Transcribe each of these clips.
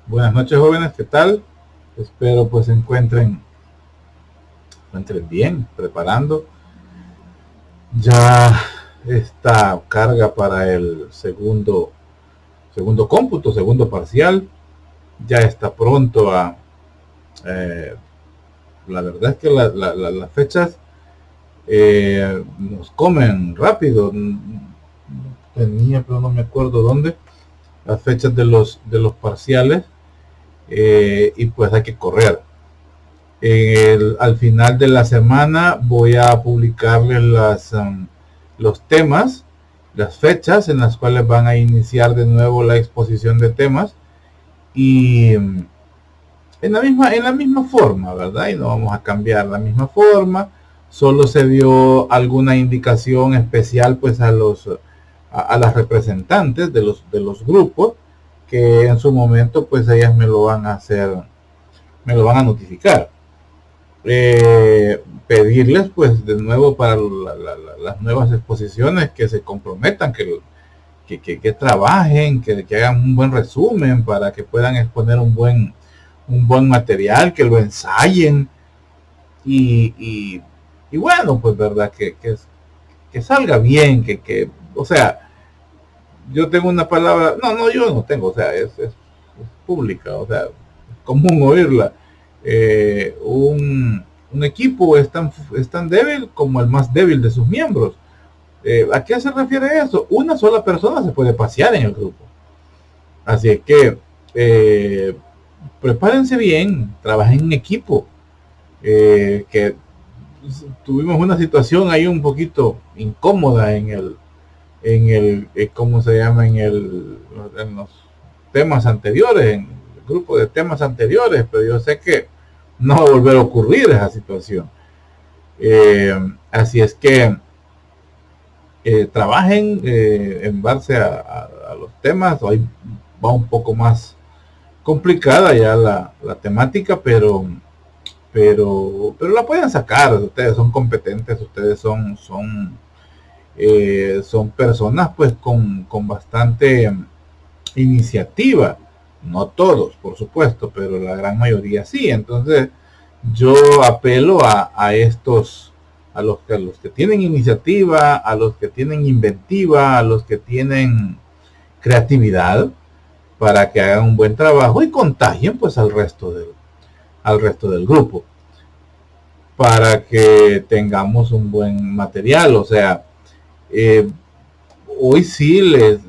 Buenas noches, jóvenes, ¿qué tal? Espero pues se encuentren bien, preparando ya esta carga para el segundo cómputo, segundo parcial. Ya está pronto eh, la verdad es que las fechas nos comen rápido. Tenía, pero no me acuerdo dónde, las fechas de los parciales, y pues hay que correr. Al final de la semana voy a publicarles los temas, las fechas en las cuales van a iniciar de nuevo la exposición de temas, y en la misma forma, ¿verdad? Y no vamos a cambiar la misma forma. Solo se dio alguna indicación especial pues a las representantes de los grupos, que en su momento pues ellas me lo van a notificar. Pedirles pues de nuevo para las nuevas exposiciones que se comprometan, que trabajen, que hagan un buen resumen para que puedan exponer un buen material, que lo ensayen y bueno, pues verdad, que salga bien, o sea, yo tengo una palabra, no, yo no tengo, o sea, es pública, o sea, es común oírla. Un equipo es tan débil como el más débil de sus miembros. ¿A qué se refiere eso? Una sola persona se puede pasear en el grupo. Así es que prepárense bien, trabajen en equipo. Que tuvimos una situación ahí un poquito incómoda ¿cómo se llama? En los temas anteriores, en el grupo de temas anteriores, pero yo sé que no va a volver a ocurrir esa situación. Así es que trabajen en base a los temas. Hoy va un poco más complicada ya la temática, pero la pueden sacar. Ustedes son competentes, ustedes son personas pues con bastante iniciativa. No todos, por supuesto, pero la gran mayoría sí. Entonces yo apelo a los que tienen iniciativa, a los que tienen inventiva, a los que tienen creatividad, para que hagan un buen trabajo y contagien pues al resto del grupo, para que tengamos un buen material. O sea, eh, hoy sí les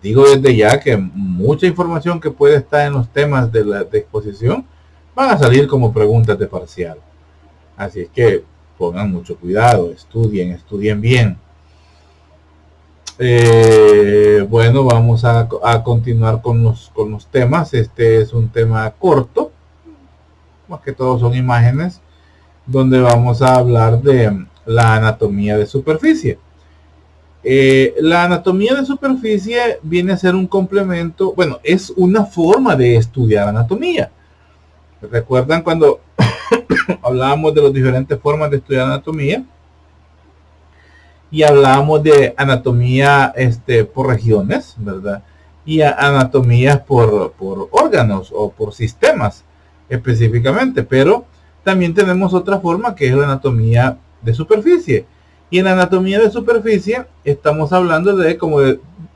digo desde ya que mucha información que puede estar en los temas de exposición van a salir como preguntas de parcial. Así es que pongan mucho cuidado, estudien bien. Bueno, vamos a continuar con los temas. Este es un tema corto, más que todo son imágenes, donde vamos a hablar de la anatomía de superficie. La anatomía de superficie viene a ser un complemento, bueno, es una forma de estudiar anatomía. ¿Recuerdan cuando hablábamos de las diferentes formas de estudiar anatomía? Y hablábamos de anatomía por regiones, ¿verdad? Y anatomías por órganos o por sistemas específicamente, pero también tenemos otra forma que es la anatomía de superficie. Y en la anatomía de superficie estamos hablando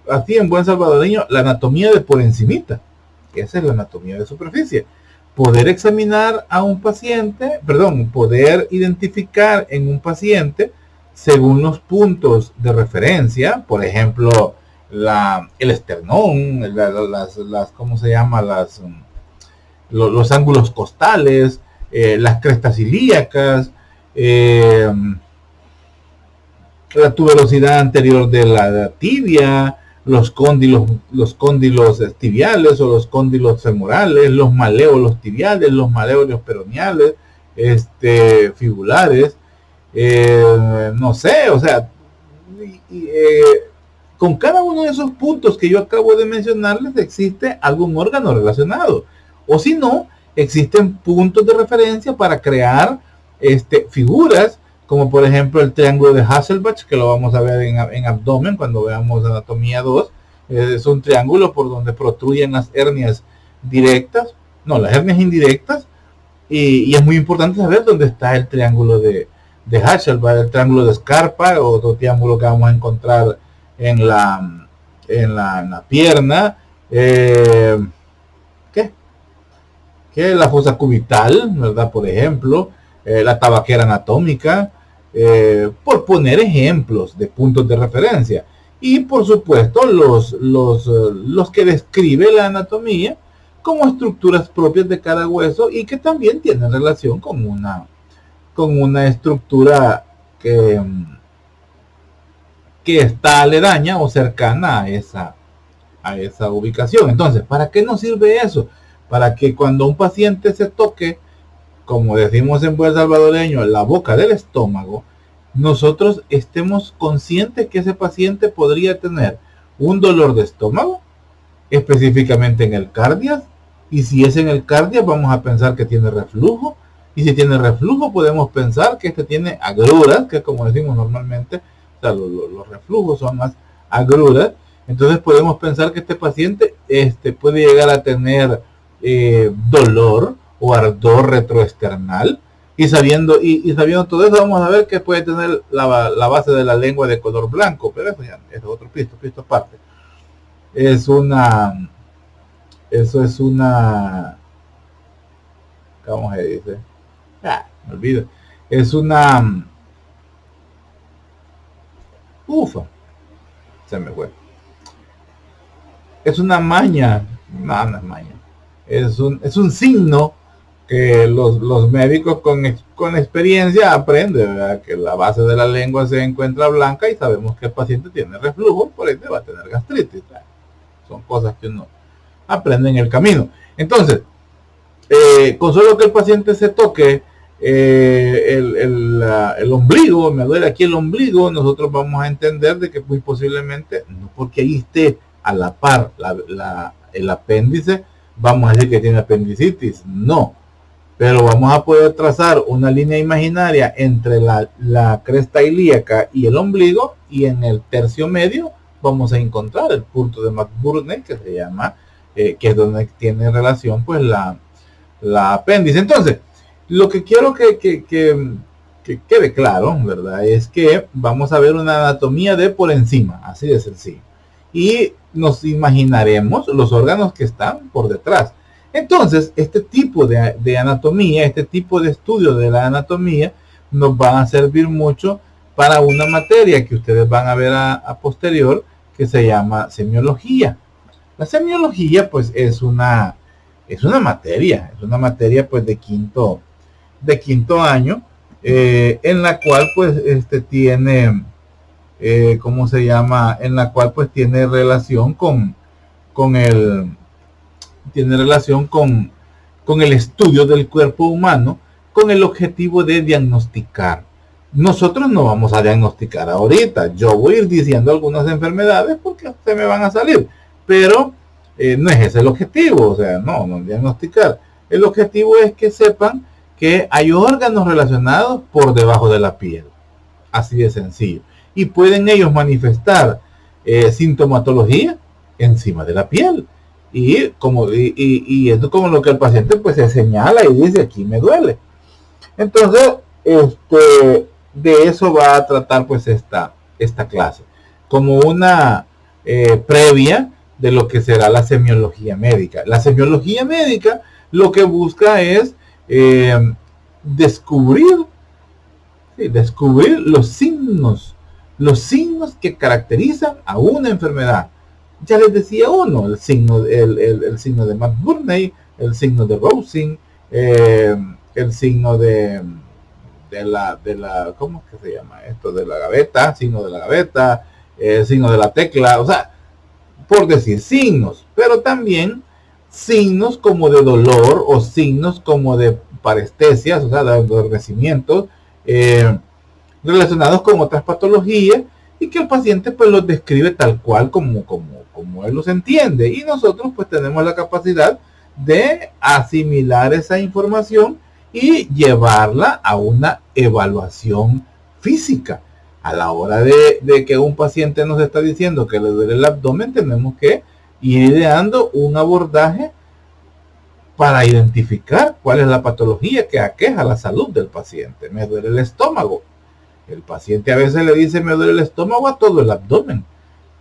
así en buen salvadoreño, la anatomía de por encimita. Esa es la anatomía de superficie. Poder examinar a un paciente, poder identificar en un paciente según los puntos de referencia, por ejemplo, el esternón, ¿cómo se llama? Los ángulos costales, las crestas ilíacas, la tuberosidad anterior de la tibia, los cóndilos tibiales o los cóndilos femorales, los maleolos tibiales, los maleolos peroneales, fibulares, no sé, o sea, con cada uno de esos puntos que yo acabo de mencionarles existe algún órgano relacionado, o si no, existen puntos de referencia para crear figuras, como por ejemplo el triángulo de Hasselbalch, que lo vamos a ver en abdomen cuando veamos anatomía 2, Es un triángulo por donde protruyen las hernias directas, no, las hernias indirectas, y es muy importante saber dónde está el triángulo de Hasselbalch, el triángulo de Scarpa, otro triángulo que vamos a encontrar en la pierna, ¿qué? La fosa cubital, ¿verdad? Por ejemplo, la tabaquera anatómica, por poner ejemplos de puntos de referencia. Y por supuesto los que describe la anatomía como estructuras propias de cada hueso y que también tienen relación con una estructura que está aledaña o cercana a esa ubicación. Entonces, ¿para qué nos sirve eso? Para que cuando un paciente se toque, como decimos en buen salvadoreño, la boca del estómago, nosotros estemos conscientes que ese paciente podría tener un dolor de estómago, específicamente en el cardias, y si es en el cardias vamos a pensar que tiene reflujo, y si tiene reflujo podemos pensar que este tiene agruras, que como decimos normalmente, o sea, los reflujos son más agruras. Entonces podemos pensar que este paciente puede llegar a tener dolor o ardor retroesternal, y sabiendo todo eso, vamos a ver que puede tener la base de la lengua de color blanco, pero eso ya es otro pisto aparte. Eso es una, ¿cómo se dice? Me olvido. Es una, se me fue. Es una maña, no es maña. Es un signo que los médicos con experiencia aprenden, ¿verdad? Que la base de la lengua se encuentra blanca y sabemos que el paciente tiene reflujo, por ende va a tener gastritis. Son cosas que uno aprende en el camino. Entonces, con solo que el paciente se toque el ombligo, me duele aquí el ombligo, nosotros vamos a entender de que muy posiblemente, no porque ahí esté a la par el apéndice, vamos a decir que tiene apendicitis, no, pero vamos a poder trazar una línea imaginaria entre la cresta ilíaca y el ombligo, y en el tercio medio vamos a encontrar el punto de McBurney, que se llama, que es donde tiene relación pues la apéndice. Entonces, lo que quiero que quede claro, ¿verdad? Es que vamos a ver una anatomía de por encima, así de sencillo. Y nos imaginaremos los órganos que están por detrás. Entonces, este tipo de anatomía, este tipo de estudio de la anatomía, nos van a servir mucho para una materia que ustedes van a ver a posterior, que se llama semiología. La semiología, pues, es una materia pues de quinto año, en la cual pues tiene ¿cómo se llama? En la cual pues tiene relación con el estudio del cuerpo humano, con el objetivo de diagnosticar. Nosotros no vamos a diagnosticar ahorita, yo voy a ir diciendo algunas enfermedades porque se me van a salir, pero no es ese el objetivo, o sea, no diagnosticar. El objetivo es que sepan que hay órganos relacionados por debajo de la piel, así de sencillo, y pueden ellos manifestar sintomatología encima de la piel, y es como lo que el paciente pues se señala y dice: aquí me duele. Entonces de eso va a tratar pues esta clase, como una previa de lo que será la semiología médica. La semiología médica lo que busca es descubrir los signos que caracterizan a una enfermedad. Ya les decía uno, el signo de McBurney, el signo de Rousing, el signo de la ¿cómo es que se llama esto? De la gaveta, signo de la gaveta, signo de la tecla, o sea, por decir signos, pero también signos como de dolor o signos como de parestesias, o sea, de adormecimientos relacionados con otras patologías, y que el paciente pues los describe tal cual como él los entiende, y nosotros pues tenemos la capacidad de asimilar esa información y llevarla a una evaluación física. A la hora de que un paciente nos está diciendo que le duele el abdomen, tenemos que ir ideando un abordaje para identificar cuál es la patología que aqueja la salud del paciente. Me duele el estómago. El paciente a veces le dice me duele el estómago a todo el abdomen,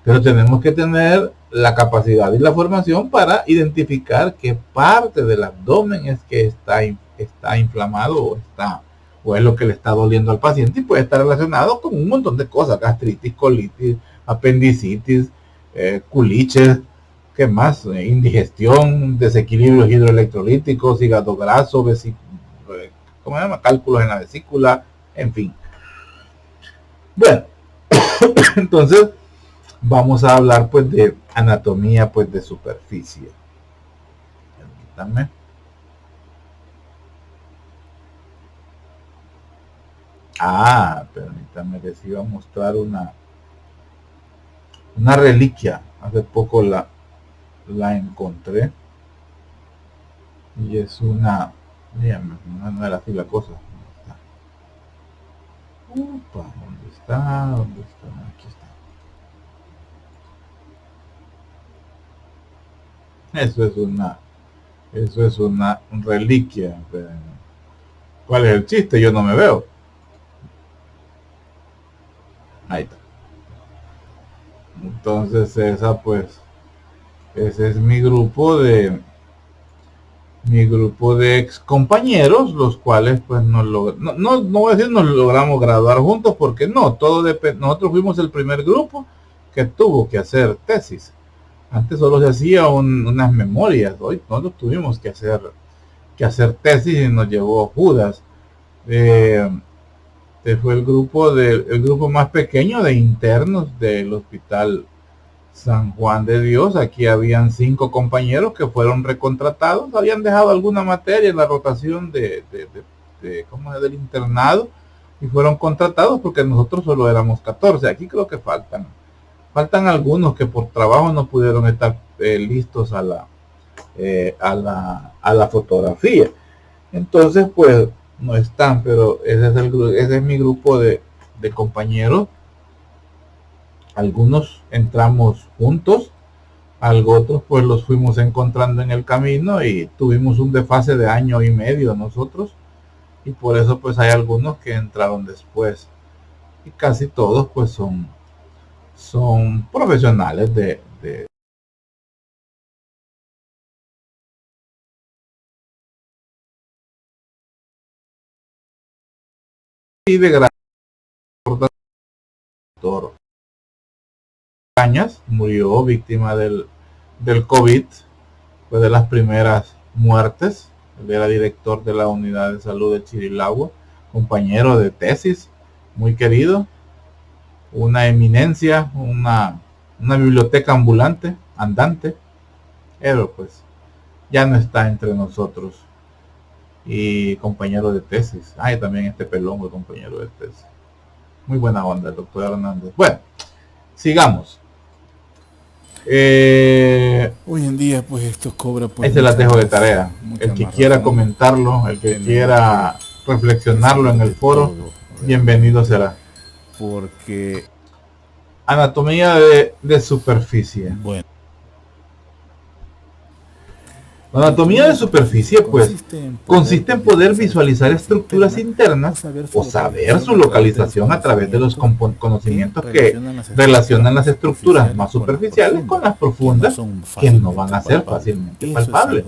pero tenemos que tener la capacidad y la formación para identificar qué parte del abdomen es que está inflamado o es lo que le está doliendo al paciente, y puede estar relacionado con un montón de cosas: gastritis, colitis, apendicitis, culiches, ¿qué más? Indigestión, desequilibrios hidroelectrolíticos, hígado graso, ¿cómo se llama? Cálculos en la vesícula, en fin. Bueno, entonces vamos a hablar pues de anatomía pues de superficie. Permítanme. Permítanme, les iba a mostrar una reliquia. Hace poco la encontré. Y es una... Dígame, no era así la cosa. ¿Dónde está? ¿Dónde está? Aquí está. Eso es una reliquia. ¿Cuál es el chiste? Yo no me veo. Ahí está. Entonces ese es mi grupo de ex compañeros, los cuales pues no voy a decir nos logramos graduar juntos, porque no, nosotros fuimos el primer grupo que tuvo que hacer tesis. Antes solo se hacía unas memorias. Hoy nosotros tuvimos que hacer tesis y nos llevó Judas. Fue el grupo más pequeño de internos del Hospital San Juan de Dios. Aquí habían 5 compañeros que fueron recontratados, habían dejado alguna materia en la rotación del internado y fueron contratados, porque nosotros solo éramos 14. Aquí creo que faltan algunos que por trabajo no pudieron estar listos a la fotografía. Entonces pues no están, pero ese es mi grupo de compañeros. Algunos entramos juntos, otros pues los fuimos encontrando en el camino y tuvimos un desfase de año y medio nosotros, y por eso pues hay algunos que entraron después, y casi todos pues son profesionales de grado. Cañas murió víctima del COVID, fue de las primeras muertes. Él era director de la unidad de salud de Chirilagua, compañero de tesis, muy querido, una eminencia, una biblioteca andante, pero pues ya no está entre nosotros. Y compañero de tesis. También este pelón fue compañero de tesis. Muy buena onda el doctor Hernández. Bueno, sigamos. Hoy en día pues esto cobra pues, ahí se las dejo de tarea. El que quiera comentarlo, el que quiera reflexionarlo en el foro, bienvenido será. Porque anatomía de superficie. Bueno, la anatomía de superficie pues consiste en poder visualizar estructuras internas o saber su localización a través de los conocimientos que relacionan las estructuras más superficiales con las profundas, que no van a ser fácilmente palpables.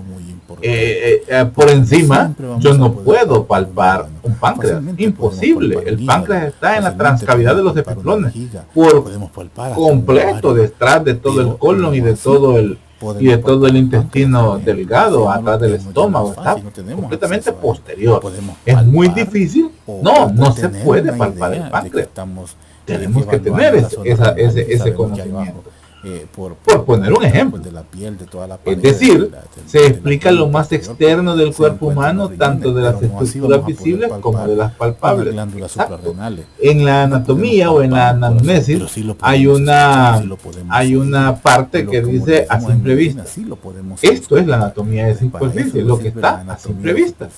Por encima yo no puedo palpar un páncreas, imposible. El páncreas está en la transcavidad de los epiflones por completo, detrás de todo el colon y de todo el intestino delgado, atrás del estómago, está completamente posterior. Es muy difícil, no se puede palpar el páncreas. Tenemos que tener ese conocimiento. por poner un ejemplo. De la piel, de toda la es decir, se explica lo más externo del cuerpo humano, tanto de las estructuras visibles como de las palpables. En la anatomía o en la anamnesis hay una parte que dice a simple vista. Esto es la anatomía de superficie, lo que está a simple vista.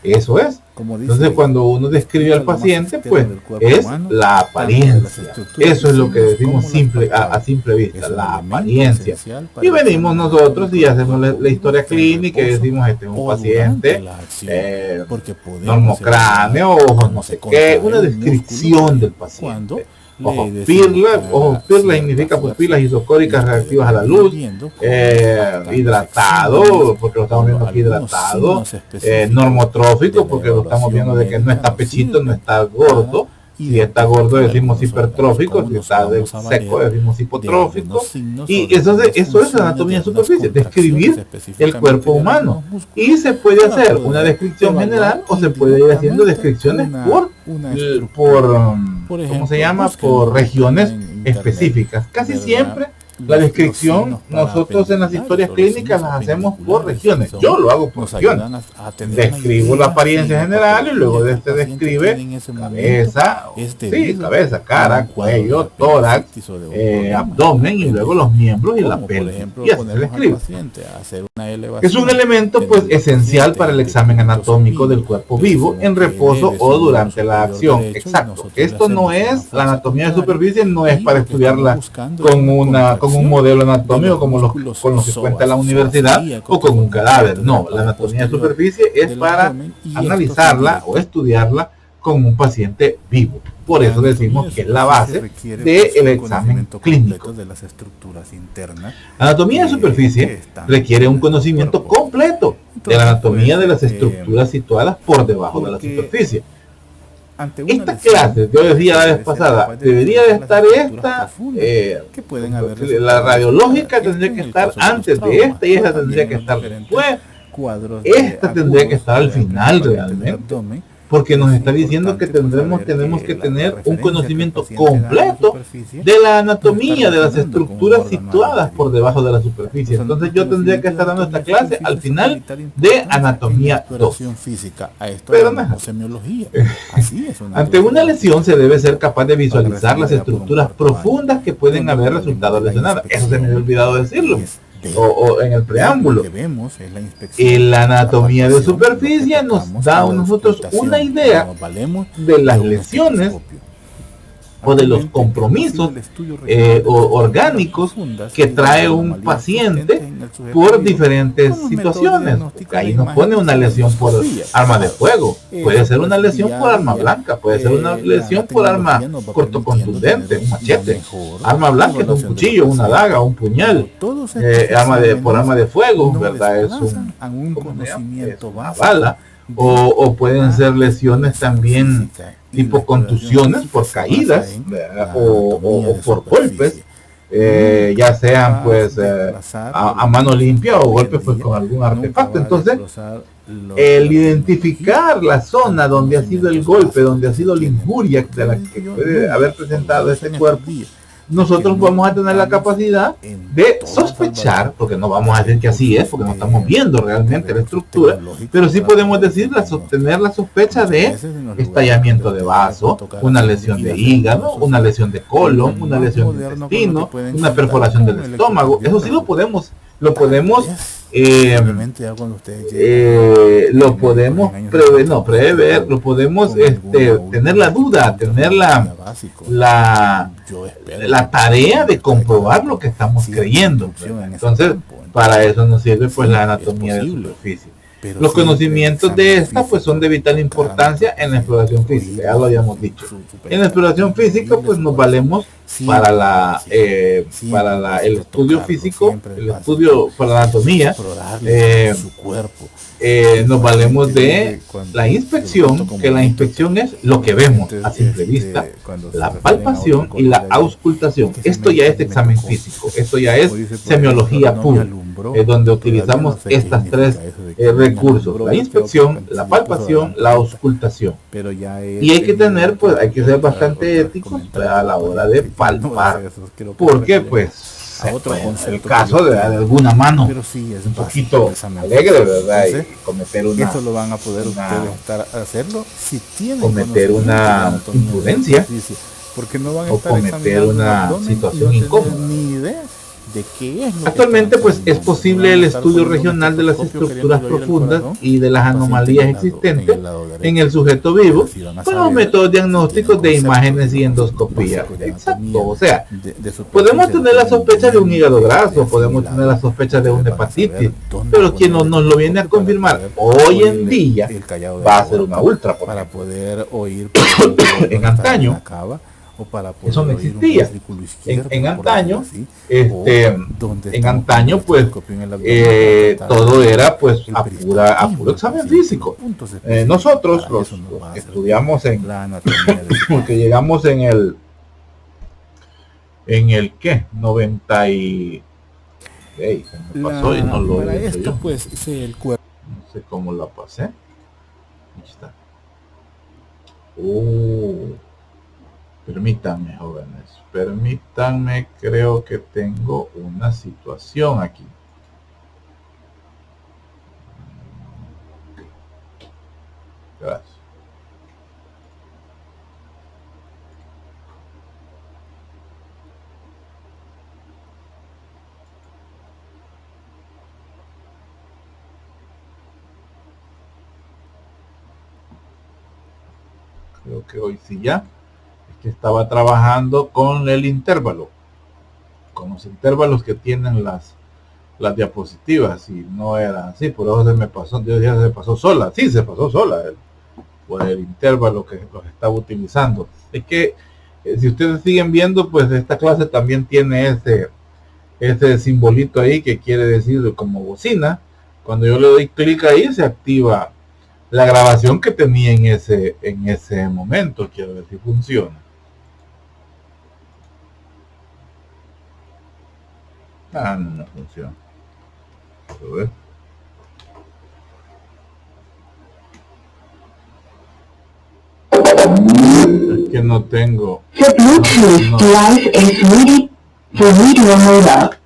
Eso es. Entonces, cuando uno describe al paciente, pues es la apariencia. Eso es lo que decimos a simple vista, la apariencia. Y venimos nosotros y hacemos la historia clínica y decimos, este es un paciente normocráneo, ojos no sé qué, una descripción del paciente. Ojos pirla significa pupilas isocóricas reactivas a la luz, hidratado, porque lo estamos viendo aquí hidratado, normotrófico, porque lo estamos viendo de que no está pechito, no está gordo. Si está gordo decimos hipertrófico, si está seco decimos hipotrófico. Y eso es anatomía de superficie, describir el cuerpo humano. Y se puede hacer una descripción general o se puede ir haciendo descripciones ¿cómo se llama? Por regiones específicas. Casi siempre la descripción nosotros en las historias clínicas las hacemos por regiones. Yo lo hago por regiones. Describo la apariencia general y luego de este describe cabeza, cara, cuello, tórax, abdomen y luego los miembros y la pelvis. Y así se describe. Es un elemento pues esencial para el examen anatómico del cuerpo vivo en reposo o durante la acción. Exacto. Esto no es la anatomía de superficie, no es para estudiarla con un modelo anatómico con los que cuenta la universidad o con un cadáver. No, la anatomía de superficie es para analizarla o estudiarla con un paciente vivo. Por eso decimos que es la base del examen clínico. La anatomía de superficie requiere un conocimiento completo de la anatomía de las estructuras situadas por debajo de la superficie. Esta clase, yo decía la vez pasada, debería de estar la radiológica tendría que estar antes de esta y esta tendría que estar después. Esta tendría que estar al final realmente, porque nos está diciendo que tenemos que tener un conocimiento completo de la anatomía de las estructuras situadas por debajo de la superficie. Entonces yo tendría que estar dando esta clase al final de anatomía 2. Pero no. Ante una lesión se debe ser capaz de visualizar las estructuras profundas que pueden haber resultado lesionadas. Eso se me había olvidado decirlo. O en el preámbulo. La anatomía de superficie nos da a nosotros una idea de las lesiones o de los compromisos orgánicos que trae un paciente por diferentes situaciones. Ahí nos pone una lesión por arma de fuego, puede ser una lesión por arma blanca, puede ser una lesión por arma cortocontundente, un machete, arma blanca es un cuchillo, una daga, un puñal, por arma de fuego, ¿verdad? Es una bala. O pueden ser lesiones también tipo contusiones por caídas o por golpes, ya sean pues a mano limpia o golpes pues con algún artefacto. Entonces el identificar la zona donde ha sido el golpe, donde ha sido la injuria de la que puede haber presentado este cuerpo, nosotros vamos a tener la capacidad de sospechar, porque no vamos a decir que así es, porque no estamos viendo realmente la estructura, pero sí podemos decir tener la sospecha de estallamiento de vaso, una lesión de hígado, una lesión de colon, una lesión de intestino, una perforación del estómago. Eso sí lo podemos prever, lo podemos tener la duda, tener la tarea de comprobar lo que estamos creyendo. Entonces, para eso nos sirve pues la anatomía de superficie. Los conocimientos de esta pues son de vital importancia en la exploración física, ya lo habíamos dicho. En la exploración física pues nos valemos para el estudio físico, el estudio para la anatomía, nos valemos de la inspección, que la inspección es lo que vemos a simple vista, la palpación y la auscultación. Esto ya es examen físico, esto ya es semiología pura, donde utilizamos estas tres recursos: la inspección, la palpación, la auscultación. Y hay que tener, pues hay que ser bastante éticos a la hora de palpar, porque pues a otro bueno, concepto. el caso de alguna mano, pero sí es un básico, poquito alegre, ¿verdad? Entonces, y cometer una, esto lo van a poder ustedes estar hacerlo si tienen cometer una imprudencia porque no van a o estar cometer una situación no incómoda. ni idea de qué es lo Actualmente pues es posible el estudio regional de las estructuras profundas y de las anomalías existentes en el sujeto vivo con los métodos diagnósticos de imágenes y endoscopía. Exacto, o sea, podemos tener la sospecha de un hígado graso, podemos tener la sospecha de una hepatitis, pero quien nos lo viene a confirmar hoy en día va a ser una ultra, para poder oír en antaño o para poder eso no existía. En antaño, en antaño pues todo era pues a puro examen físico. Nosotros los estudiamos en porque llegamos en el ¿qué? 90 y se me pasó y no lo he hecho yo. Pues, No sé cómo la pasé. Aquí está. Permítanme, jóvenes, permítanme, creo que tengo una situación aquí. Gracias. Creo que hoy sí ya. Que estaba trabajando con el intervalo, con los intervalos que tienen las diapositivas, y no era así, por eso se me pasó, yo dije se pasó sola, sí se pasó sola por el intervalo que los estaba utilizando. Es que si ustedes siguen viendo, pues esta clase también tiene ese simbolito ahí que quiere decir como bocina. Cuando yo le doy clic ahí se activa la grabación que tenía en ese momento. Quiero ver si funciona. No funciona. A ver. Es que no tengo. The Bluetooth device is ready for video mode.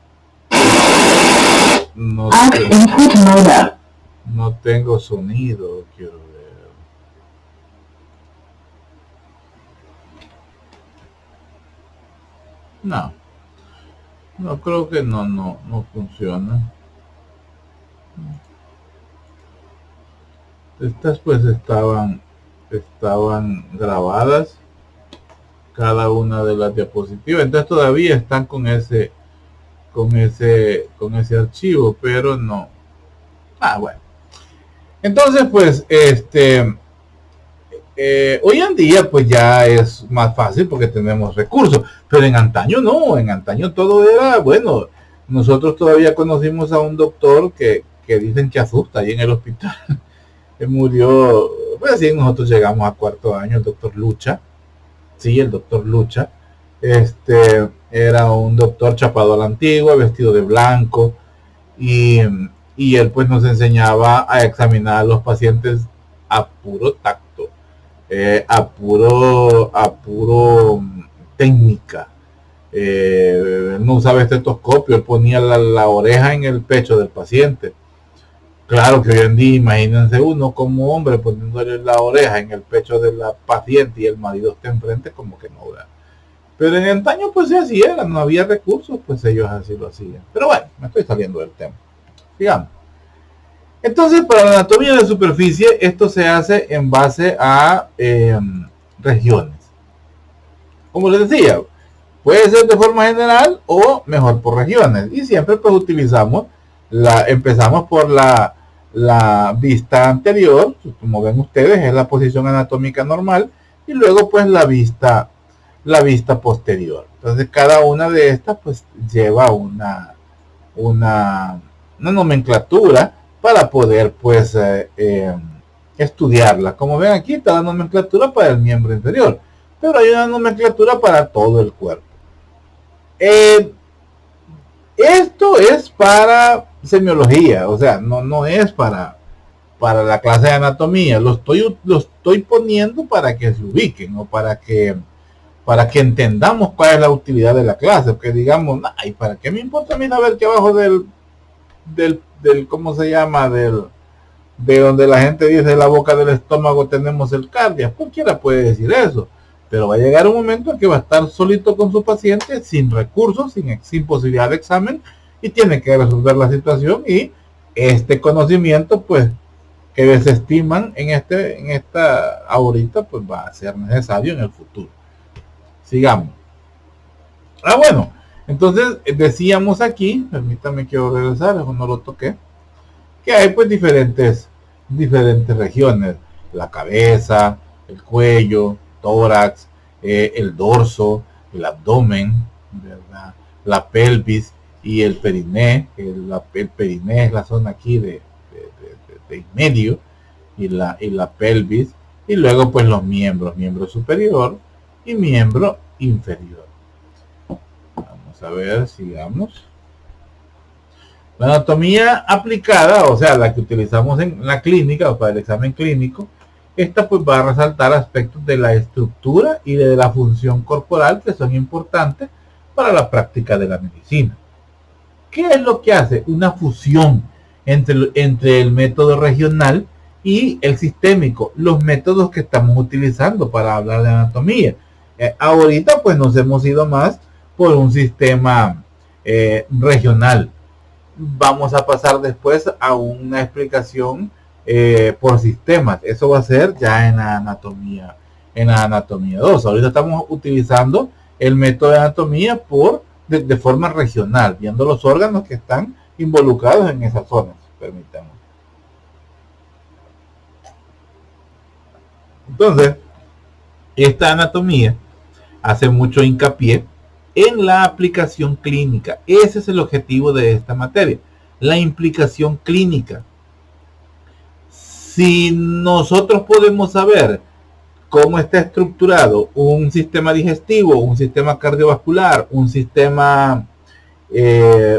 Input mode. No tengo sonido, quiero ver. No creo que no funciona. Estas pues estaban grabadas cada una de las diapositivas, entonces todavía están con ese archivo, pero no. Bueno. Entonces pues hoy en día pues ya es más fácil porque tenemos recursos, pero en antaño no, en antaño todo era, bueno, nosotros todavía conocimos a un doctor que dicen que asusta ahí en el hospital. Murió, pues así nosotros llegamos a cuarto año, el doctor Lucha, sí, el doctor Lucha, era un doctor chapado a la antigua, vestido de blanco, y él pues nos enseñaba a examinar a los pacientes a puro tacto, a puro técnica. No usaba estetoscopio, él ponía la oreja en el pecho del paciente. Claro que hoy en día, imagínense uno como hombre poniéndole la oreja en el pecho de la paciente y el marido está enfrente, como que no, ¿verdad? Pero en antaño pues así era, no había recursos, pues ellos así lo hacían. Pero bueno, me estoy saliendo del tema. Sigamos. Entonces, para la anatomía de superficie, esto se hace en base a regiones. Como les decía, puede ser de forma general o mejor por regiones. Y siempre pues utilizamos empezamos por la vista anterior, como ven ustedes, es la posición anatómica normal, y luego pues la vista posterior. Entonces cada una de estas pues lleva una nomenclatura para poder pues estudiarla. Como ven aquí está la nomenclatura para el miembro inferior, pero hay una nomenclatura para todo el cuerpo. Esto es para semiología, o sea, no es para la clase de anatomía. Lo estoy poniendo para que se ubiquen o para que para que entendamos cuál es la utilidad de la clase, porque digamos, ¿y para qué me importa a mí saber que abajo del ¿cómo se llama? De donde la gente dice la boca del estómago tenemos el cardiac? Cualquiera puede decir eso, pero va a llegar un momento en que va a estar solito con su paciente, sin recursos, sin posibilidad de examen, y tiene que resolver la situación, y este conocimiento, pues, que desestiman en esta ahorita, pues va a ser necesario en el futuro. Sigamos. Bueno, entonces decíamos aquí, permítame, quiero regresar, eso no lo toqué, que hay pues diferentes regiones: la cabeza, el cuello, tórax, el dorso, el abdomen, ¿verdad?, la pelvis y el periné. El periné es la zona aquí de en medio, y la pelvis, y luego pues los miembro superior y miembro inferior. Vamos a ver, sigamos. La anatomía aplicada, o sea, la que utilizamos en la clínica o para el examen clínico, esta pues va a resaltar aspectos de la estructura y de la función corporal que son importantes para la práctica de la medicina. ¿Qué es lo que hace? Una fusión entre el método regional y el sistémico, los métodos que estamos utilizando para hablar de anatomía. Ahorita pues nos hemos ido más por un sistema regional. Vamos a pasar después a una explicación por sistemas. Eso va a ser ya en la anatomía 2. Ahorita estamos utilizando el método de anatomía de forma regional, viendo los órganos que están involucrados en esas zonas. Permítame. Entonces, esta anatomía hace mucho hincapié en la aplicación clínica. Ese es el objetivo de esta materia, la implicación clínica. Si nosotros podemos saber cómo está estructurado un sistema digestivo, un sistema cardiovascular, un sistema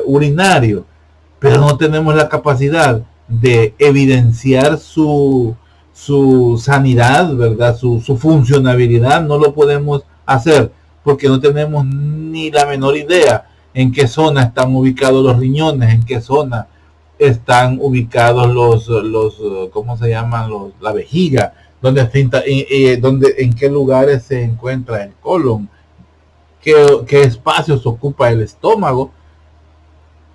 urinario, pero no tenemos la capacidad de evidenciar su sanidad, ¿verdad?, su funcionabilidad, no lo podemos hacer porque no tenemos ni la menor idea en qué zona están ubicados los riñones, en qué zona están ubicados los ¿cómo se llaman? La vejiga, donde en qué lugares se encuentra el colon, qué espacios ocupa el estómago.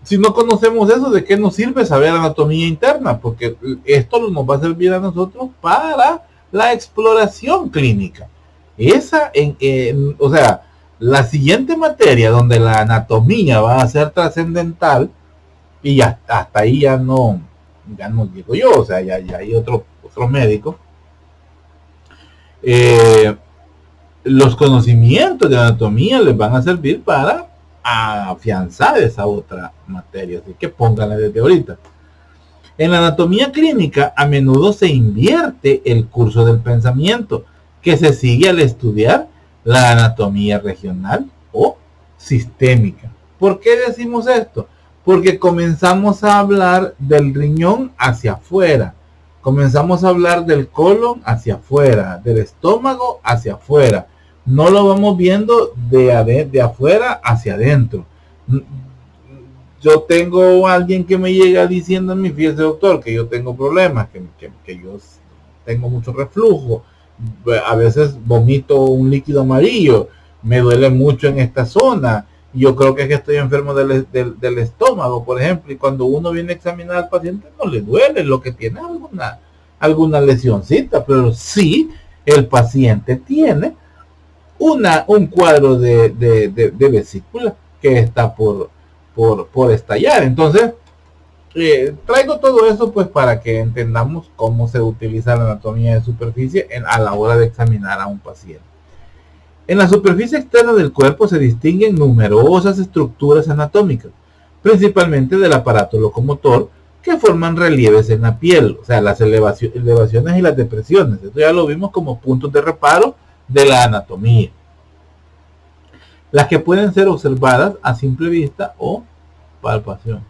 Si no conocemos eso, ¿de qué nos sirve saber anatomía interna? Porque esto nos va a servir a nosotros para la exploración clínica. O sea, la siguiente materia donde la anatomía va a ser trascendental, y hasta ahí ya no digo yo, o sea, ya hay otro médico. Los conocimientos de anatomía les van a servir para afianzar esa otra materia, así que pónganla desde ahorita. En la anatomía clínica a menudo se invierte el curso del pensamiento que se sigue al estudiar la anatomía regional o sistémica. ¿Por qué decimos esto? Porque comenzamos a hablar del riñón hacia afuera, comenzamos a hablar del colon hacia afuera, del estómago hacia afuera. No lo vamos viendo de afuera hacia adentro. Yo tengo a alguien que me llega diciéndome, fíjese doctor, que yo tengo problemas, que yo tengo mucho reflujo, a veces vomito un líquido amarillo, me duele mucho en esta zona, yo creo que es que estoy enfermo del estómago, por ejemplo, y cuando uno viene a examinar al paciente no le duele, lo que tiene alguna lesioncita, pero sí el paciente tiene un cuadro de vesícula que está por estallar. Entonces, traigo todo eso pues para que entendamos cómo se utiliza la anatomía de superficie a la hora de examinar a un paciente. En la superficie externa del cuerpo se distinguen numerosas estructuras anatómicas, principalmente del aparato locomotor, que forman relieves en la piel, o sea, las elevaciones y las depresiones. Esto ya lo vimos como puntos de reparo de la anatomía, las que pueden ser observadas a simple vista o palpación.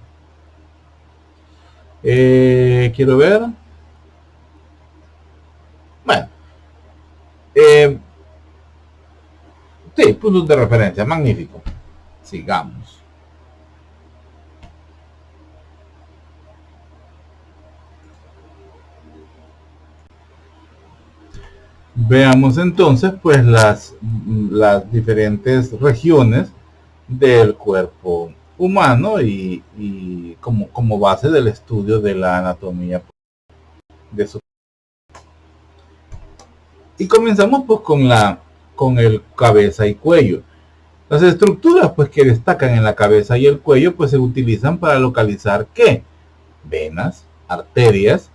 Quiero ver. Bueno, sí, puntos de referencia, magnífico. Sigamos. Veamos entonces pues las diferentes regiones del cuerpo humano y como base del estudio de la anatomía de su. Y comenzamos pues con el cabeza y cuello. Las estructuras pues que destacan en la cabeza y el cuello pues se utilizan para localizar ¿qué? Venas, arterias,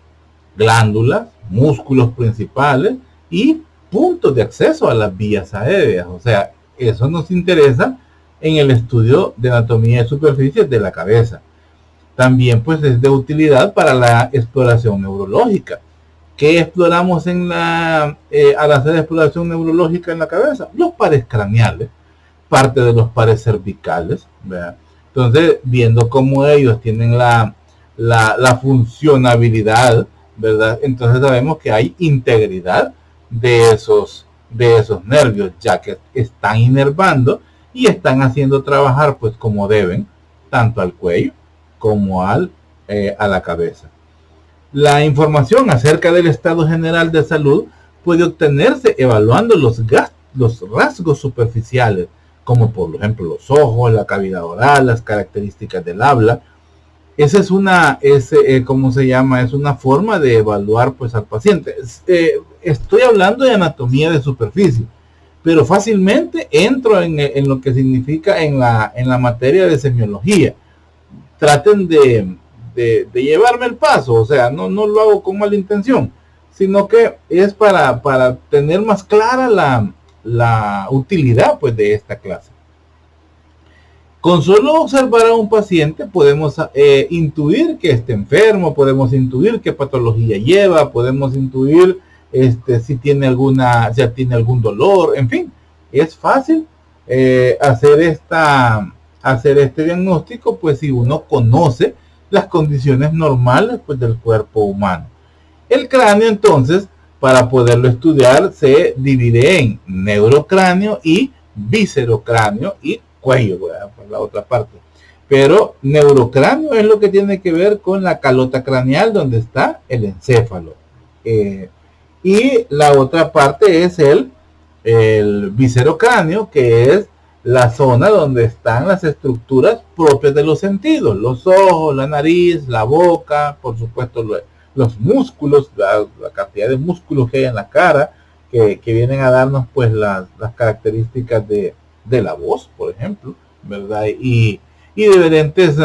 glándulas, músculos principales y puntos de acceso a las vías aéreas. O sea, eso nos interesa en el estudio de anatomía de superficies de la cabeza. También pues es de utilidad para la exploración neurológica. ¿Qué exploramos al hacer exploración neurológica en la cabeza? Los pares craneales, parte de los pares cervicales, ¿verdad? Entonces, viendo cómo ellos tienen la funcionabilidad, ¿verdad? Entonces sabemos que hay integridad de esos nervios, ya que están inervando y están haciendo trabajar pues como deben, tanto al cuello como a la cabeza. La información acerca del estado general de salud puede obtenerse evaluando los rasgos superficiales, como por ejemplo los ojos, la cavidad oral, las características del habla. Esa es ¿cómo se llama? Es una forma de evaluar pues al paciente. Estoy hablando de anatomía de superficie, pero fácilmente entro en lo que significa en la materia de semiología. Traten de llevarme el paso, o sea, no lo hago con mala intención, sino que es para tener más clara la utilidad pues de esta clase. Con solo observar a un paciente podemos intuir que está enfermo, podemos intuir qué patología lleva, podemos intuir si tiene algún dolor, en fin, es fácil hacer este diagnóstico pues si uno conoce las condiciones normales pues del cuerpo humano. El cráneo entonces, para poderlo estudiar, se divide en neurocráneo y viscerocráneo y cuello, por la otra parte. Pero neurocráneo es lo que tiene que ver con la calota craneal donde está el encéfalo. Y la otra parte es el viscerocráneo, que es la zona donde están las estructuras propias de los sentidos, los ojos, la nariz, la boca, por supuesto los músculos, la cantidad de músculos que hay en la cara, que vienen a darnos pues las características de la voz, por ejemplo, ¿verdad? Y diferentes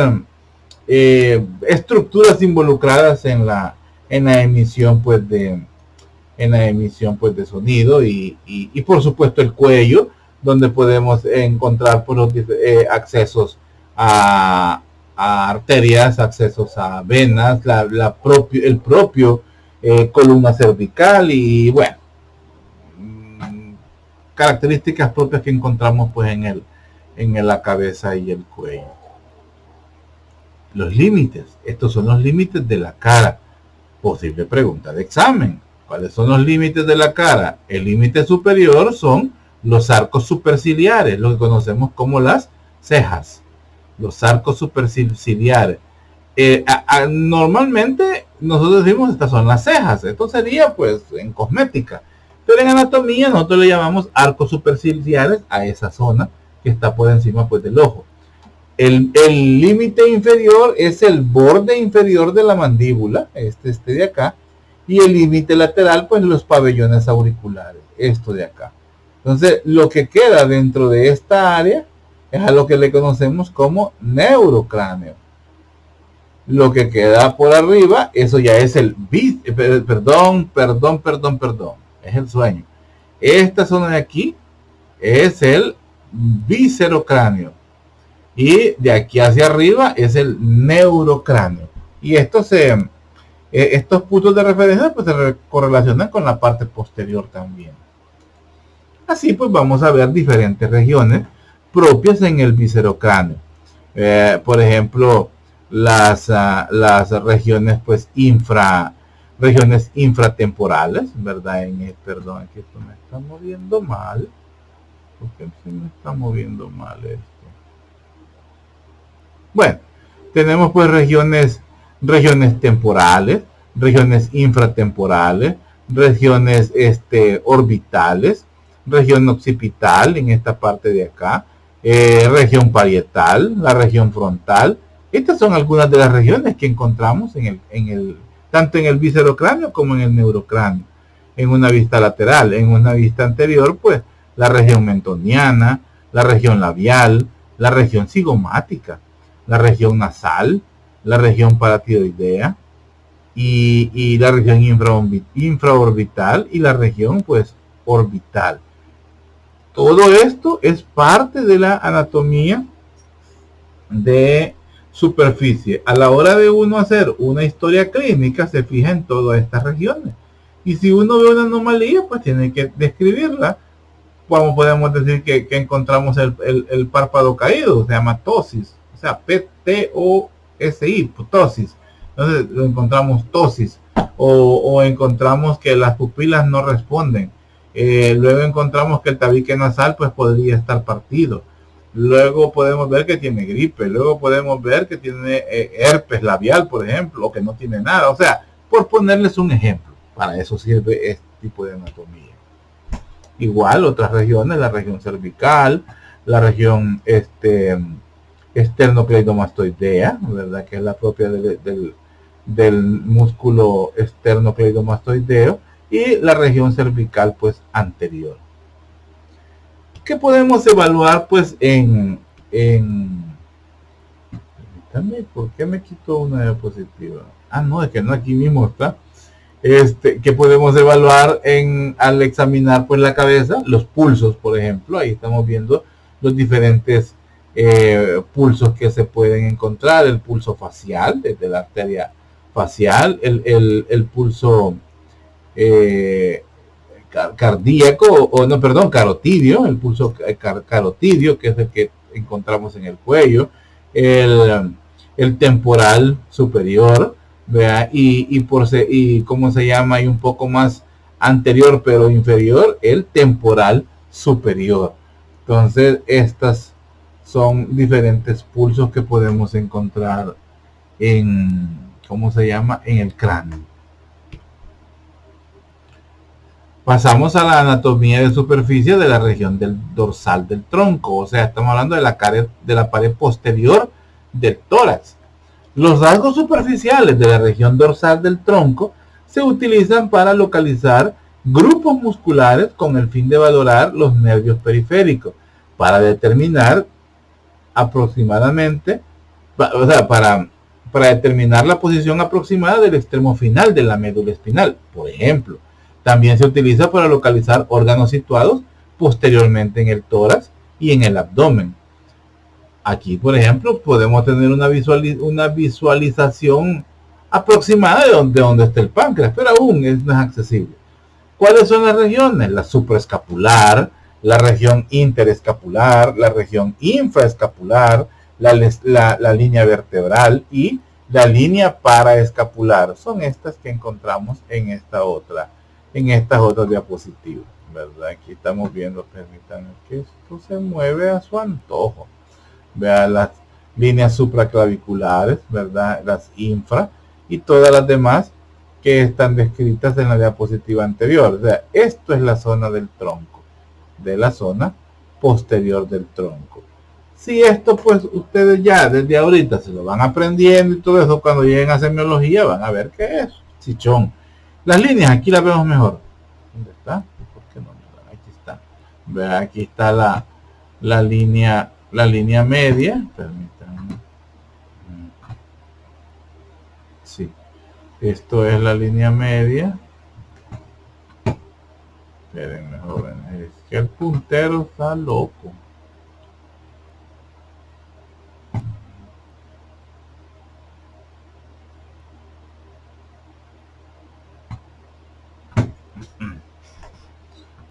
estructuras involucradas en la emisión pues de sonido y por supuesto el cuello, donde podemos encontrar por los accesos a arterias, accesos a venas, el propio columna cervical y bueno, características propias que encontramos pues en la cabeza y el cuello. Los límites, estos son los límites de la cara. Posible pregunta de examen. ¿Cuáles son los límites de la cara? El límite superior son los arcos superciliares, lo que conocemos como las cejas. Los arcos superciliares. Normalmente nosotros decimos estas son las cejas. Esto sería pues en cosmética. Pero en anatomía nosotros le llamamos arcos superciliares a esa zona que está por encima pues del ojo. El límite inferior es el borde inferior de la mandíbula, este de acá. Y el límite lateral pues los pabellones auriculares, esto de acá. Entonces lo que queda dentro de esta área es a lo que le conocemos como neurocráneo. Lo que queda por arriba, eso ya es perdón. Es el sueño. Esta zona de aquí es el viscerocráneo. Y de aquí hacia arriba es el neurocráneo. Y estos puntos de referencia pues se correlacionan con la parte posterior también. Así pues vamos a ver diferentes regiones propias en el viscerocráneo. Por ejemplo, las regiones pues regiones infratemporales, ¿verdad? Perdón, que esto me está moviendo mal. ¿Por qué se me está moviendo mal esto? Bueno, tenemos pues regiones temporales, regiones infratemporales, regiones orbitales, región occipital en esta parte de acá, región parietal, la región frontal. Estas son algunas de las regiones que encontramos tanto en el viscerocráneo como en el neurocráneo. En una vista lateral, en una vista anterior, pues la región mentoniana, la región labial, la región cigomática, la región nasal, la región paratiroidea y la región infraorbital y la región pues orbital. Todo esto es parte de la anatomía de superficie. A la hora de uno hacer una historia clínica se fija en todas estas regiones. Y si uno ve una anomalía, pues tiene que describirla. Como podemos decir que encontramos el párpado caído, se llama ptosis, o sea, P-T-O-S-I, ptosis. Entonces lo encontramos ptosis, o encontramos que las pupilas no responden. Luego encontramos que el tabique nasal pues podría estar partido. Luego podemos ver que tiene gripe, luego podemos ver que tiene herpes labial, por ejemplo, o que no tiene nada. O sea, por ponerles un ejemplo, para eso sirve este tipo de anatomía. Igual otras regiones, la región cervical, la región esternocleidomastoidea, ¿verdad? Que es la propia del músculo esternocleidomastoideo, y la región cervical pues anterior. ¿Qué podemos evaluar pues permítame, ¿por qué me quitó una diapositiva? Ah, no, es que no, aquí mismo está. Que podemos evaluar al examinar pues la cabeza, los pulsos, por ejemplo. Ahí estamos viendo los diferentes pulsos que se pueden encontrar. El pulso facial, desde la arteria facial, el pulso cardíaco, carotidio, el pulso carotidio, que es el que encontramos en el cuello, el temporal superior, ¿verdad? Y cómo se llama, y un poco más anterior pero inferior, el temporal superior. Entonces estas son diferentes pulsos que podemos encontrar en el cráneo. Pasamos a la anatomía de superficie de la región del dorsal del tronco, o sea, estamos hablando de la pared posterior del tórax. Los rasgos superficiales de la región dorsal del tronco se utilizan para localizar grupos musculares con el fin de valorar los nervios periféricos, para determinar aproximadamente, para determinar la posición aproximada del extremo final de la médula espinal, por ejemplo. También se utiliza para localizar órganos situados posteriormente en el tórax y en el abdomen. Aquí, por ejemplo, podemos tener una visualización aproximada de dónde está el páncreas, pero aún no es accesible. ¿Cuáles son las regiones? La supraescapular, la región interescapular, la región infraescapular, la línea vertebral y la línea paraescapular. Son estas que encontramos en estas otras diapositivas, ¿verdad? Aquí estamos viendo, permítanme que esto se mueve a su antojo. Vean las líneas supraclaviculares, ¿verdad? Las infra y todas las demás que están descritas en la diapositiva anterior. O sea, esto es la zona del tronco, de la zona posterior del tronco. Si esto pues ustedes ya desde ahorita se lo van aprendiendo y todo eso, cuando lleguen a semiología van a ver qué es chichón. Las líneas aquí las vemos mejor. ¿Dónde está? ¿Por qué no? Aquí está. Vean, aquí está la línea media. Permítanme. Sí. Esto es la línea media. Espérenme, jóvenes. Es que el puntero está loco.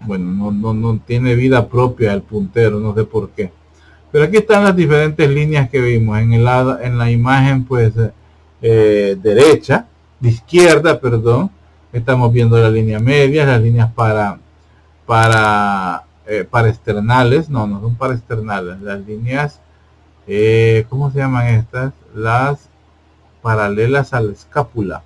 Bueno, no tiene vida propia el puntero, no sé por qué. Pero aquí están las diferentes líneas que vimos en la imagen, pues, de izquierda, perdón. Estamos viendo la línea media, las líneas paraesternales, no son paraesternales, las líneas, ¿cómo se llaman estas? Las paralelas a la escápula.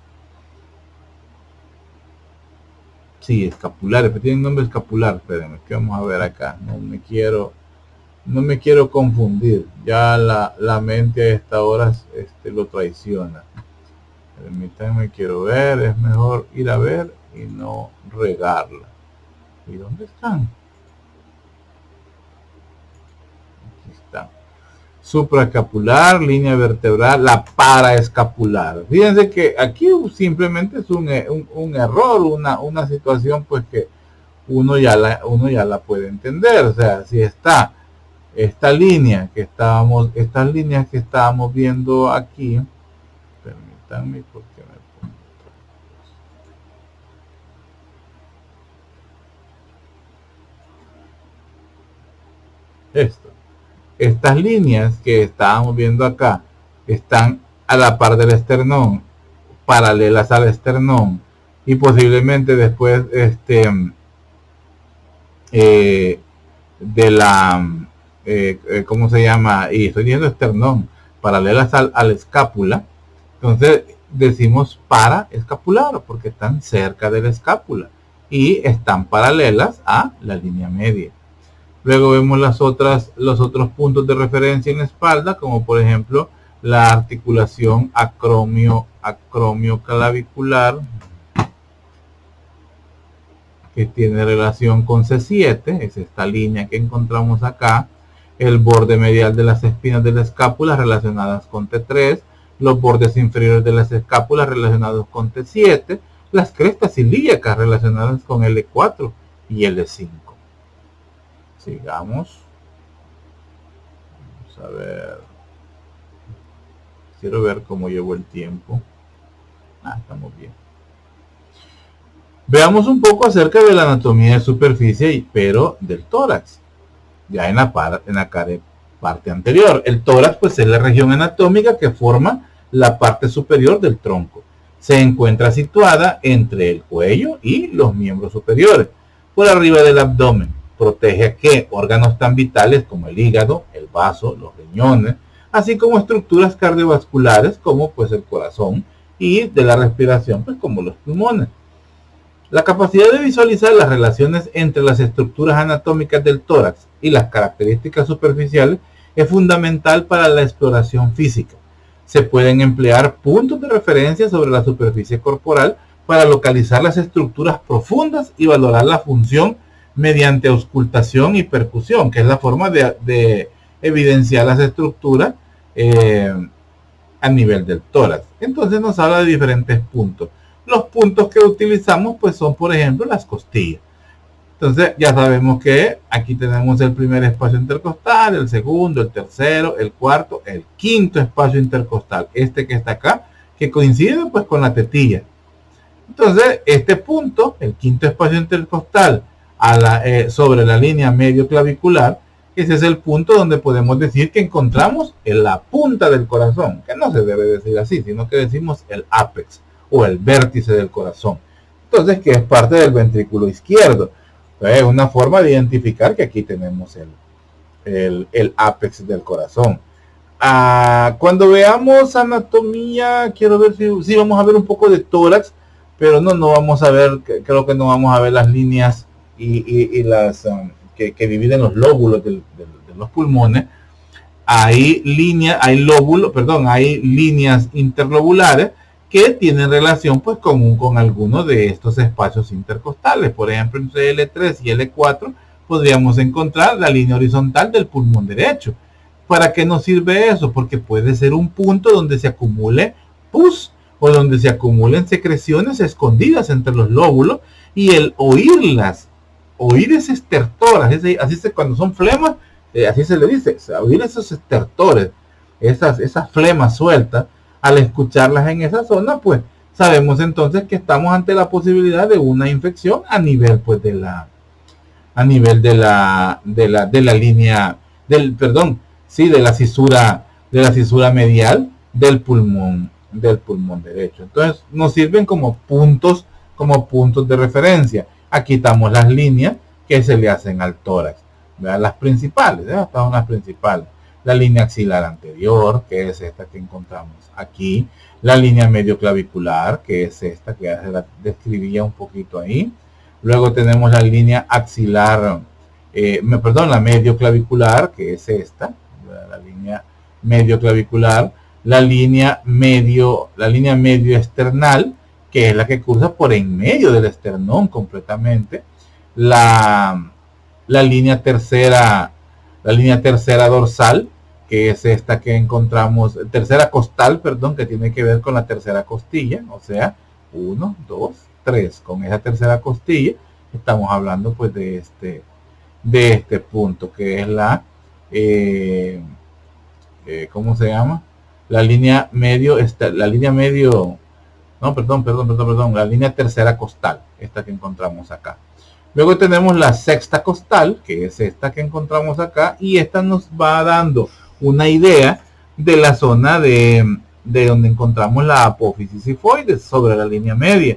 Sí, escapulares, pero tienen nombre escapular. Espérenme, que vamos a ver acá. No me quiero confundir. Ya la mente a esta hora lo traiciona. Permítanme, quiero ver. Es mejor ir a ver y no regarla. ¿Y dónde están? Aquí están. Supraescapular, línea vertebral, la paraescapular. Fíjense que aquí simplemente es un error, una situación pues que uno ya la puede entender. O sea, si está estas líneas que estábamos viendo aquí, permítanme porque me pongo esto. Estas líneas que estábamos viendo acá están a la par del esternón, paralelas al esternón, y posiblemente después de la ¿cómo se llama? Y estoy diciendo esternón, paralelas al escápula. Entonces decimos paraescapular porque están cerca de la escápula y están paralelas a la línea media. Luego vemos los otros puntos de referencia en la espalda, como por ejemplo la articulación acromioclavicular, que tiene relación con C7, es esta línea que encontramos acá. El borde medial de las espinas de la escápula relacionadas con T3, los bordes inferiores de las escápulas relacionados con T7, las crestas ilíacas relacionadas con L4 y L5. Sigamos. Vamos a ver. Quiero ver cómo llevo el tiempo. Estamos bien. Veamos un poco acerca de la anatomía de superficie, pero del tórax. Ya en la parte anterior. El tórax pues es la región anatómica que forma la parte superior del tronco. Se encuentra situada entre el cuello y los miembros superiores, por arriba del abdomen. Protege a ¿qué? Órganos tan vitales como el hígado, el vaso, los riñones, así como estructuras cardiovasculares como pues el corazón, y de la respiración pues como los pulmones. La capacidad de visualizar las relaciones entre las estructuras anatómicas del tórax y las características superficiales es fundamental para la exploración física. Se pueden emplear puntos de referencia sobre la superficie corporal para localizar las estructuras profundas y valorar la función mediante auscultación y percusión, que es la forma de evidenciar las estructuras a nivel del tórax. Entonces nos habla de diferentes puntos. Los puntos que utilizamos pues son, por ejemplo, las costillas. Entonces ya sabemos que aquí tenemos el primer espacio intercostal, el segundo, el tercero, el cuarto, el quinto espacio intercostal, este que está acá, que coincide pues con la tetilla. Entonces este punto, el quinto espacio intercostal sobre la línea medio clavicular, ese es el punto donde podemos decir que encontramos en la punta del corazón, que no se debe decir así, sino que decimos el ápex o el vértice del corazón. Entonces, que es parte del ventrículo izquierdo. Es una forma de identificar que aquí tenemos el ápex del corazón. Cuando veamos anatomía, quiero ver si vamos a ver un poco de tórax, pero no vamos a ver, creo que no vamos a ver las líneas y las que dividen los lóbulos de los pulmones. Hay líneas interlobulares que tienen relación pues con algunos de estos espacios intercostales. Por ejemplo, entre L3 y L4 podríamos encontrar la línea horizontal del pulmón derecho. ¿Para qué nos sirve eso? Porque puede ser un punto donde se acumule pus o donde se acumulen secreciones escondidas entre los lóbulos, y el oír ese estertor, cuando son flemas, así se le dice, oír esos estertores, esas flemas sueltas, al escucharlas en esa zona, pues sabemos entonces que estamos ante la posibilidad de una infección a nivel pues de la línea de la fisura medial del pulmón derecho. Entonces nos sirven como puntos de referencia. Aquí estamos las líneas que se le hacen al tórax. ¿Verdad? Las principales, estas son las principales. La línea axilar anterior, que es esta que encontramos aquí. La línea medio clavicular, que es esta que ya se la describía un poquito ahí. Luego tenemos la línea axilar, la medio clavicular, que es esta, la línea medio clavicular. La línea medio esternal, que es la que cruza por en medio del esternón completamente. La línea tercera dorsal, que es esta que encontramos, tercera costal, perdón, que tiene que ver con la tercera costilla, o sea, 1, 2, 3, con esa tercera costilla, estamos hablando pues de este punto, que es la, ¿cómo se llama? La línea tercera costal, esta que encontramos acá. Luego tenemos la sexta costal, que es esta que encontramos acá, y esta nos va dando una idea de la zona de donde encontramos la apófisis sifoides sobre la línea media.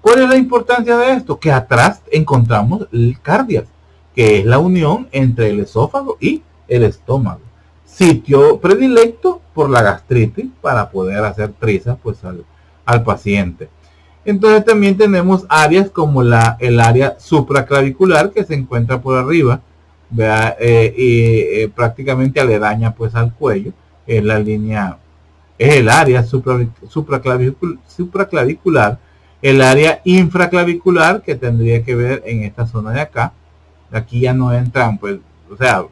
¿Cuál es la importancia de esto? Que atrás encontramos el cardiac, que es la unión entre el esófago y el estómago. Sitio predilecto por la gastritis para poder hacer trizas pues al paciente. Entonces también tenemos áreas como el área supraclavicular, que se encuentra por arriba, prácticamente aledaña pues al cuello. Es el área supraclavicular. El área infraclavicular, que tendría que ver en esta zona de acá. Aquí ya no entran, pues, o sea,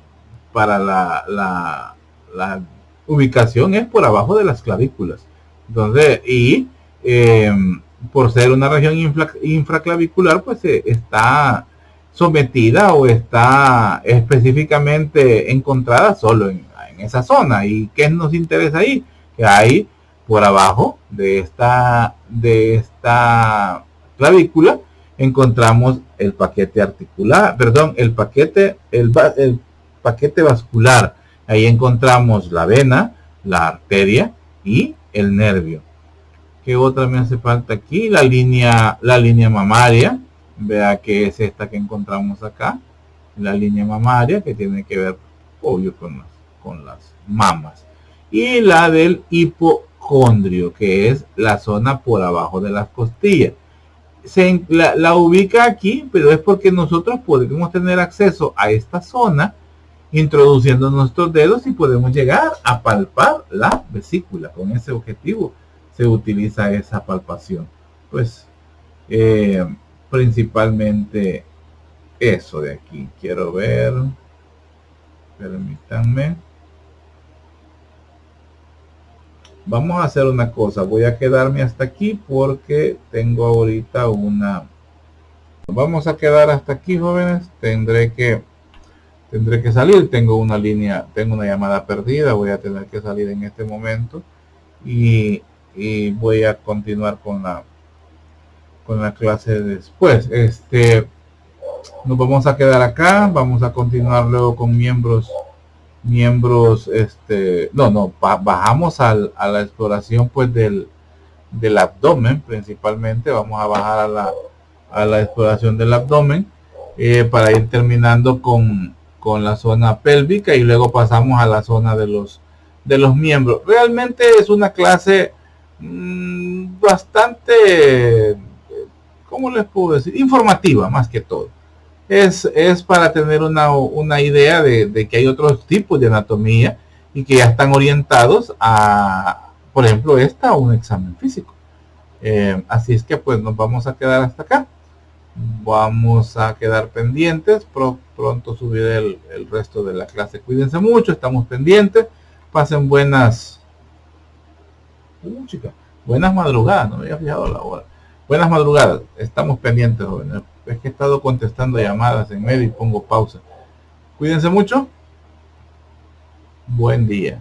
para la ubicación es por abajo de las clavículas. Entonces, por ser una región infraclavicular, pues está sometida o está específicamente encontrada solo en esa zona. ¿Y qué nos interesa ahí? Que hay por abajo de esta clavícula encontramos el paquete articular, perdón, el paquete vascular. Ahí encontramos la vena, la arteria y el nervio. ¿Qué otra me hace falta aquí? La línea mamaria. Vea que es esta que encontramos acá. La línea mamaria, que tiene que ver, obvio, con las mamas. Y la del hipocondrio, que es la zona por abajo de las costillas. La ubica aquí, pero es porque nosotros podemos tener acceso a esta zona introduciendo nuestros dedos y podemos llegar a palpar la vesícula. Con ese objetivo se utiliza esa palpación. Pues principalmente eso de aquí. Quiero ver, permítanme. Vamos a hacer una cosa, voy a quedarme hasta aquí porque tengo ahorita vamos a quedar hasta aquí, jóvenes. Tendré que salir, tengo una llamada perdida, voy a tener que salir en este momento y voy a continuar con la clase después. Nos vamos a quedar acá, vamos a continuar luego con miembros, bajamos a la exploración pues del abdomen. Principalmente vamos a bajar a la exploración del abdomen para ir terminando con la zona pélvica y luego pasamos a la zona de los miembros. Realmente es una clase bastante, ¿cómo les puedo decir? Informativa más que todo. Es para tener una idea de que hay otros tipos de anatomía y que ya están orientados a, por ejemplo, a un examen físico. Así es que pues nos vamos a quedar hasta acá. Vamos a quedar pendientes. Pronto subiré el resto de la clase. Cuídense mucho, estamos pendientes. Pasen buenas madrugadas. No me había fijado la hora. Buenas madrugadas, estamos pendientes, jóvenes. Es que he estado contestando llamadas en medio y pongo pausa. Cuídense mucho. Buen día.